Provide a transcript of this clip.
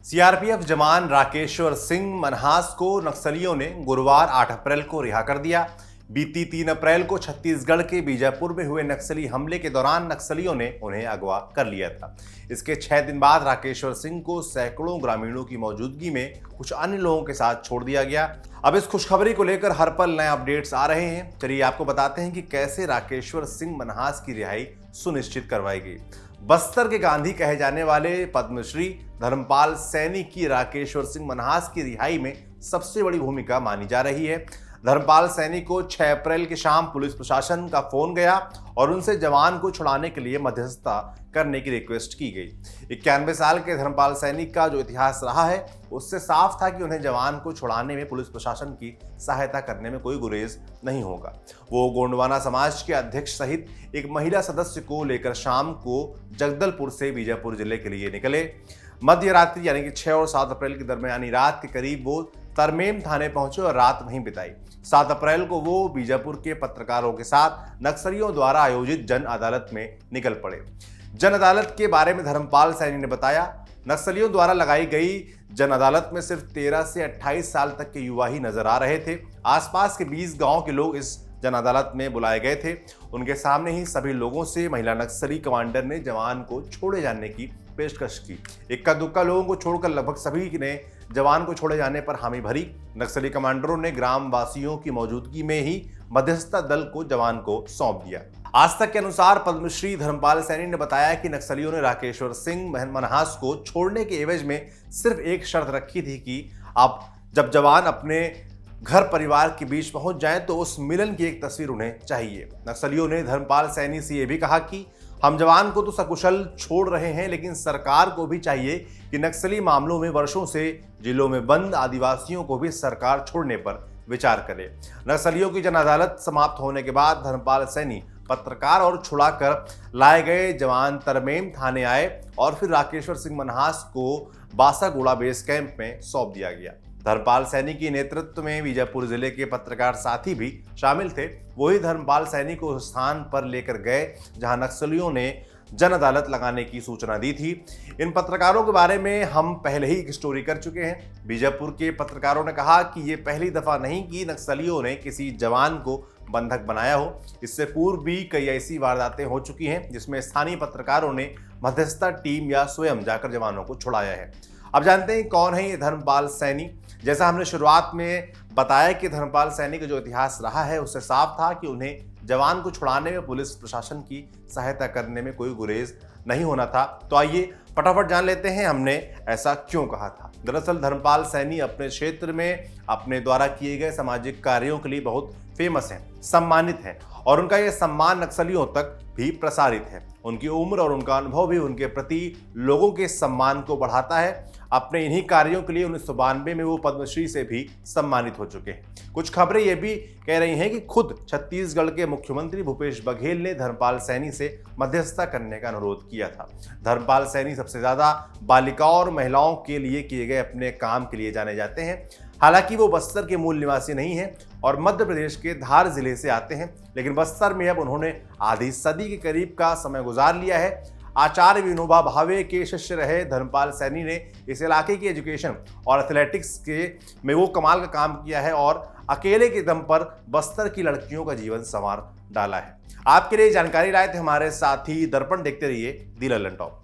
CRPF जवान राकेश्वर सिंह मनहास को नक्सलियों ने गुरुवार 8 अप्रैल को रिहा कर दिया। बीती 3 अप्रैल को छत्तीसगढ़ के बीजापुर में हुए नक्सली हमले के दौरान नक्सलियों ने उन्हें अगवा कर लिया था। इसके 6 दिन बाद राकेश्वर सिंह को सैकड़ों ग्रामीणों की मौजूदगी में कुछ अन्य लोगों के साथ छोड़ दिया गया। अब इस खुशखबरी को लेकर हर पल नए अपडेट्स आ रहे हैं। चलिए आपको बताते हैं कि कैसे राकेश्वर सिंह मनहास की रिहाई सुनिश्चित करवाई गई। बस्तर के गांधी कहे जाने वाले पद्मश्री धर्मपाल सैनी की राकेश्वर सिंह मनहास की रिहाई में सबसे बड़ी भूमिका मानी जा रही है। धर्मपाल सैनी को 6 अप्रैल की शाम पुलिस प्रशासन का फोन गया और उनसे जवान को छुड़ाने के लिए मध्यस्थता करने की रिक्वेस्ट की गई। 91 साल के धर्मपाल सैनी का जो इतिहास रहा है उससे साफ था कि उन्हें जवान को छुड़ाने में पुलिस प्रशासन की सहायता करने में कोई गुरेज नहीं होगा। वो गोंडवाना समाज के अध्यक्ष सहित एक महिला सदस्य को लेकर शाम को जगदलपुर से बीजापुर जिले के लिए निकले। मध्य रात्रि यानी कि 6 और 7 अप्रैल की दरमियानी रात के करीब वो तरमेम थाने पहुंचे और रात वहीं बिताई। 7 अप्रैल को वो बीजापुर के पत्रकारों के साथ नक्सलियों द्वारा आयोजित जन अदालत में निकल पड़े। जन अदालत के बारे में धर्मपाल सैनी ने बताया, नक्सलियों द्वारा लगाई गई जन अदालत में सिर्फ 13 से 28 साल तक के युवा ही नजर आ रहे थे। आसपास के 20 गांव के लोग इस जन अदालत में बुलाए गए थे। उनके सामने ही सभी लोगों से महिला नक्सली कमांडर ने जवान को छोड़े जाने की पेशकश की। इक्का दुक्का लोगों को छोड़कर लगभग सभी ने जवान को छोड़े जाने पर हामी भरी। नक्सली कमांडरों ने ग्राम वासियों की मौजूदगी में ही मध्यस्थता दल को जवान को सौंप दिया। आज तक के अनुसार पद्मश्री धर्मपाल सैनी ने बताया कि नक्सलियों ने राकेश्वर सिंह मनहास को छोड़ने के एवज में सिर्फ एक शर्त रखी थी कि अब जब जवान अपने घर परिवार के बीच पहुंच जाएं तो उस मिलन की एक तस्वीर उन्हें चाहिए। नक्सलियों ने धर्मपाल सैनी से यह भी कहा कि हम जवान को तो सकुशल छोड़ रहे हैं, लेकिन सरकार को भी चाहिए कि नक्सली मामलों में वर्षों से जिलों में बंद आदिवासियों को भी सरकार छोड़ने पर विचार करे। नक्सलियों की जन अदालत समाप्त होने के बाद धर्मपाल सैनी पत्रकार और छुड़ाकर लाए गए जवान तरमेम थाने आए और फिर राकेश्वर सिंह मनहास को बासागुड़ा बेस कैंप में सौंप दिया गया। धर्मपाल सैनी के नेतृत्व में बीजापुर जिले के पत्रकार साथी भी शामिल थे। वही धर्मपाल सैनी को उस स्थान पर लेकर गए जहां नक्सलियों ने जन अदालत लगाने की सूचना दी थी। इन पत्रकारों के बारे में हम पहले ही एक स्टोरी कर चुके हैं। बीजापुर के पत्रकारों ने कहा कि ये पहली दफा नहीं कि नक्सलियों ने किसी जवान को बंधक बनाया हो। इससे पूर्व भी कई ऐसी वारदातें हो चुकी हैं जिसमें स्थानीय पत्रकारों ने मध्यस्थता टीम या स्वयं जाकर जवानों को छुड़ाया है। अब जानते हैं कौन है ये धर्मपाल सैनी। जैसा हमने शुरुआत में बताया कि धर्मपाल सैनी का जो इतिहास रहा है उससे साफ था कि उन्हें जवान को छुड़ाने में पुलिस प्रशासन की सहायता करने में कोई गुरेज नहीं होना था। तो आइए फटाफट जान लेते हैं हमने ऐसा क्यों कहा था। दरअसल धर्मपाल सैनी अपने क्षेत्र में अपने द्वारा किए गए सामाजिक कार्यों के लिए बहुत फेमस हैं, सम्मानित हैं और उनका यह सम्मान नक्सलियों तक भी प्रसारित है। उनकी उम्र और उनका अनुभव भी उनके प्रति लोगों के सम्मान को बढ़ाता है। अपने इन्हीं कार्यों के लिए 1992 में वो पद्मश्री से भी सम्मानित हो चुके हैं। कुछ खबरें ये भी कह रही हैं कि खुद छत्तीसगढ़ के मुख्यमंत्री भूपेश बघेल ने धर्मपाल सैनी से मध्यस्थता करने का अनुरोध किया था। धर्मपाल सैनी सबसे ज्यादा बालिकाओं और महिलाओं के लिए किए गए अपने काम के लिए जाने जाते हैं। हालांकि वो बस्तर के मूल निवासी नहीं हैं और मध्य प्रदेश के धार जिले से आते हैं, लेकिन बस्तर में अब उन्होंने आधी सदी के करीब का समय गुजार लिया है। आचार्य विनोबा भावे के शिष्य रहे धर्मपाल सैनी ने इस इलाके की एजुकेशन और एथलेटिक्स में वो कमाल का काम किया है और अकेले के दम पर बस्तर की लड़कियों का जीवन संवार डाला है। आपके लिए जानकारी लाए थे हमारे साथी दर्पण। देखते रहिए दी लल्लन टॉप।